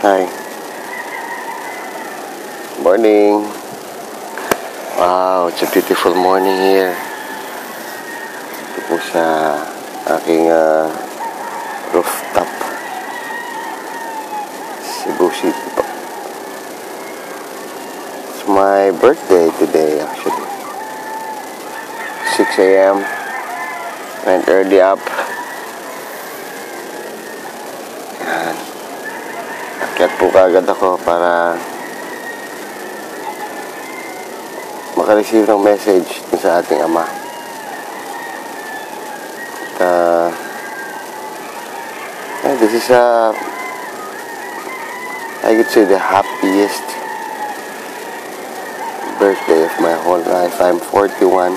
Hi. Morning. Wow, it's a beautiful morning here. Ito po sa aking rooftop. Cebu City po. It's my birthday today actually. 6 a.m. Went early up. Yan. Akyat po kagad ako para makareceive ng message sa ating Ama. And this is I could say the happiest birthday of my whole life. I'm 41.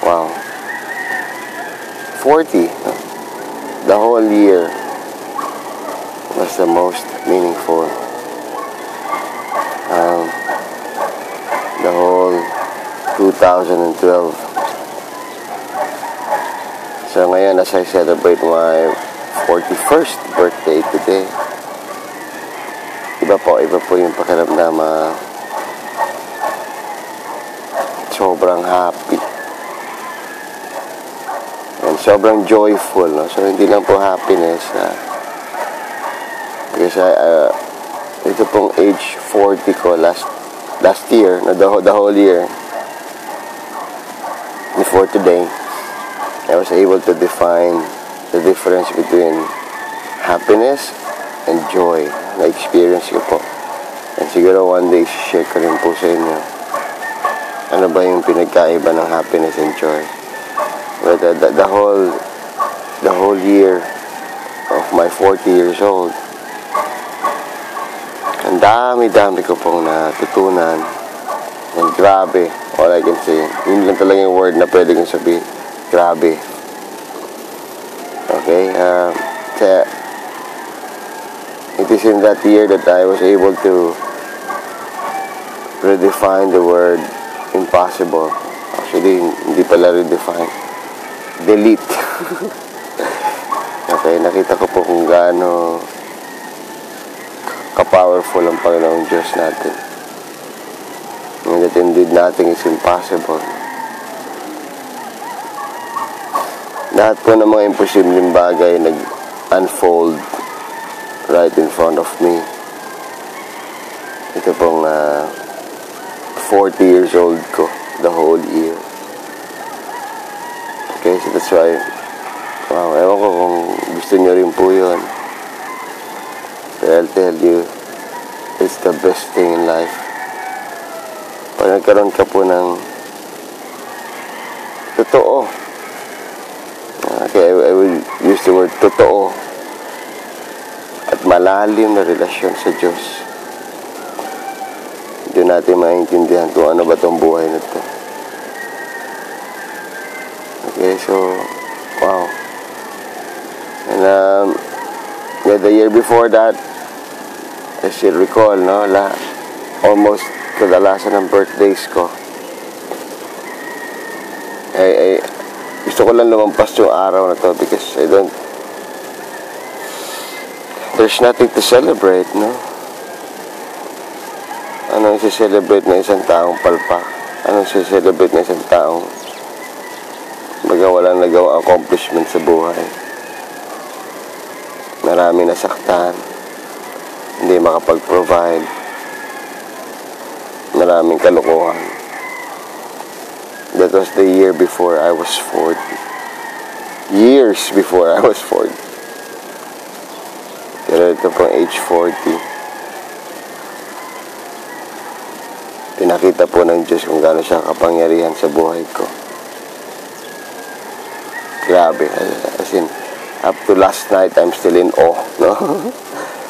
Wow. 40. The whole year was the most meaningful. The whole 2012. So ngayon, as I celebrate my 41st birthday today, iba po yung pakiramdam. Sobrang happy and sobrang joyful, no? So hindi lang po happiness, because ito pong age 40 ko last year, the whole year before today, I was able to define the difference between happiness and joy na experience ko po. And siguro one day share ko rin po sa inyo ano ba yung pinagkaiba ng happiness and joy. But the whole year of my 40 years old, ang dami ko pong natutunan. And grabe, all I can say, yun lang talaga yung word na pwede kong sabihin, grabe. Okay, it is in that year that I was able to redefine the word impossible. Actually, hindi pala redefine, delete. Okay, nakita ko po kung gaano ka-powerful ang Panginoong Diyos natin. And that indeed nothing is impossible. Lahat po ng mga imposibleng bagay nag-unfold right in front of me. Ito pong 40 years old ko, the whole year. Okay, so that's why, wow, ewan ko kung gusto nyo rin po yun. But I'll tell you, it's the best thing in life. Pag nagkaroon ka po ng totoo, okay, I will use the word totoo, at malalim na relasyon sa Diyos, hindi natin maintindihan kung ano ba itong buhay na ito. Okay, so, wow. And the year before that, I still recall, no, almost kadalasan ng birthdays ko. Gusto ko lang lumampas yung araw na to because there's nothing to celebrate, no? Anong i-celebrate na isang taong palpak? Anong i-celebrate na isang taong walang nagawang accomplishment sa buhay? Marami nasaktan, hindi makapag-provide, maraming kalokohan. That was the year before I was 40. Years before I was 40. Pero ito pong age 40. Pinakita po ng Diyos kung gaano siya kapangyarihan sa buhay ko. Grabe. As in, up to last night, I'm still in awe, no?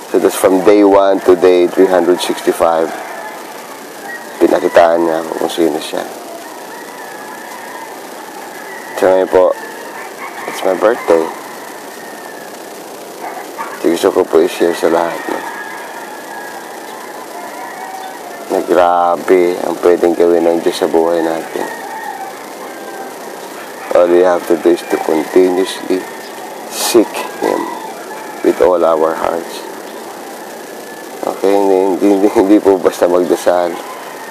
So that's from day 1 to day 365. Pinakitaan niya kung sino siya. So ngayon po, it's my birthday. So gusto ko po i-share sa lahat, no? Na grabe ang pwedeng gawin ng Diyos sa buhay natin. All we have to do is to continuously seek Him with all our hearts. Okay, hindi po basta magdasal,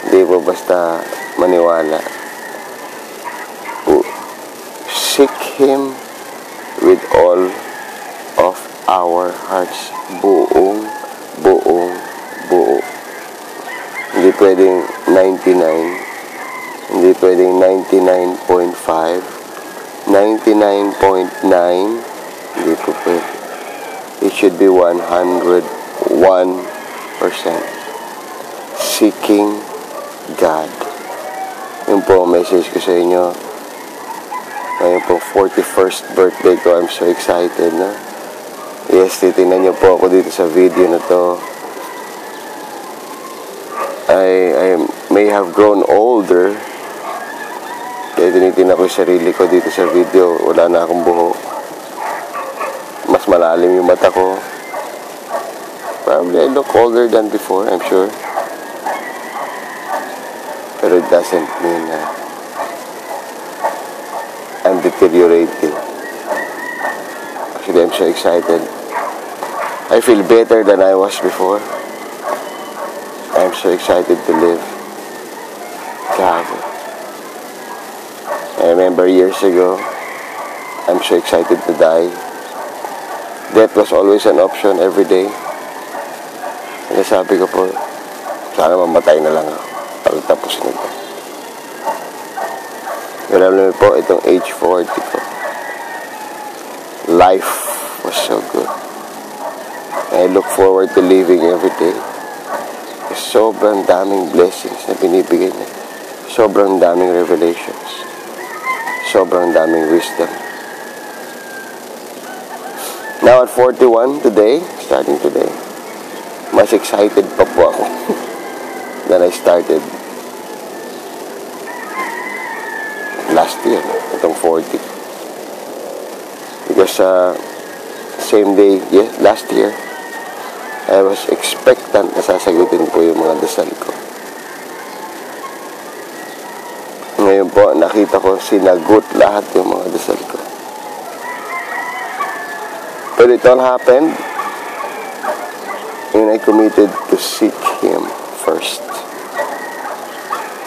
hindi po basta maniwala. Seek Him with all of our hearts. Buo. Hindi pwedeng 99, hindi pwedeng 99.5, 99.9, hindi po pwede. It should be 101%. Seeking God. Yun po ang message ko sa inyo. Ngayon po, 41st birthday ko. I'm so excited, no? Yes, titignan niyo po ako dito sa video na to. I may have grown older. Kaya tinitingnan ko yung sarili ko dito sa video. Wala na akong buhok. Mas malalim yung mata ko. Probably I look older than before, I'm sure. Pero it doesn't mean I'm deteriorating. Actually, I'm so excited. I feel better than I was before. I'm so excited to live. God. I remember years ago, I'm so excited to die. Death was always an option every day. Kaya sabi ko po, sana mamatay na lang ako pagtapos nito. Pero alam mo po, itong age 40 ko, life was so good. I look forward to living every day. Sobrang daming blessings na binibigay niya. Sobrang daming revelations. Sobrang daming wisdom. Now at 41 today, starting today, mas excited pa po ako than I started last year, itong 40. Because same day, last year, I was expectant na sasagutin po yung mga dasal ko. Ngayon po, nakita ko sinagot lahat yung mga dasal ko. But it all happened when I committed to seek Him first.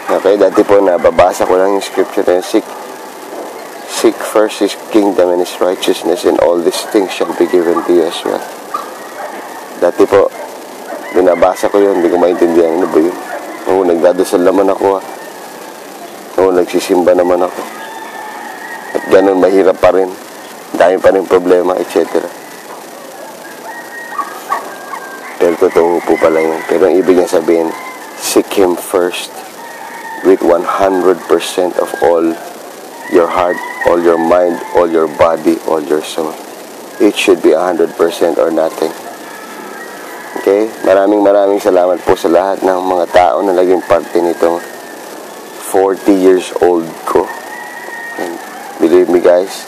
Okay, dati po nababasa ko lang yung scripture na seek first His kingdom and His righteousness, and all these things shall be given to you as well. Dati po, binabasa ko yun, hindi ko maintindihan ano ba yun. Oo, nagdadasal naman ako. Oo, nagsisimba naman ako. At ganun, mahirap pa rin. Dami pa rin problema, etc. Pero totoo po pala yun. Pero ang ibig niya sabihin, seek Him first with 100% of all your heart, all your mind, all your body, all your soul. It should be 100% or nothing. Okay? Maraming salamat po sa lahat ng mga tao na naging parte nitong 40 years old ko. And believe me guys,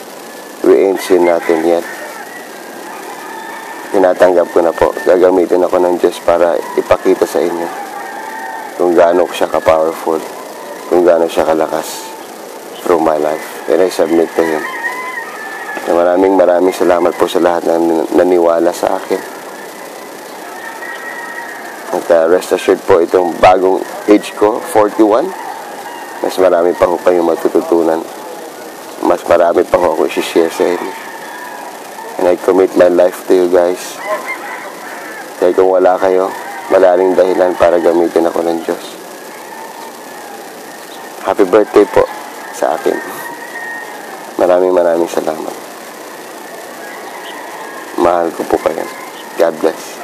we ain't seen nothing yet. Tinatanggap ko na po. Gagamitin ako ng Diyos para ipakita sa inyo kung gaano siya ka-powerful, kung gaano siya kalakas through my life. And I submit to Him. And maraming salamat po sa lahat na naniwala sa akin. At rest assured po, itong bagong age ko, 41, mas marami pa ko kayong matututunan. Mas marami pa ko i-share sa inyo. And I commit my life to you guys. Kaya kung wala kayo, malaking dahilan para gamitin ako ng Diyos. Happy birthday po sa akin. Maraming salamat. Mahal ko po kayo. God bless.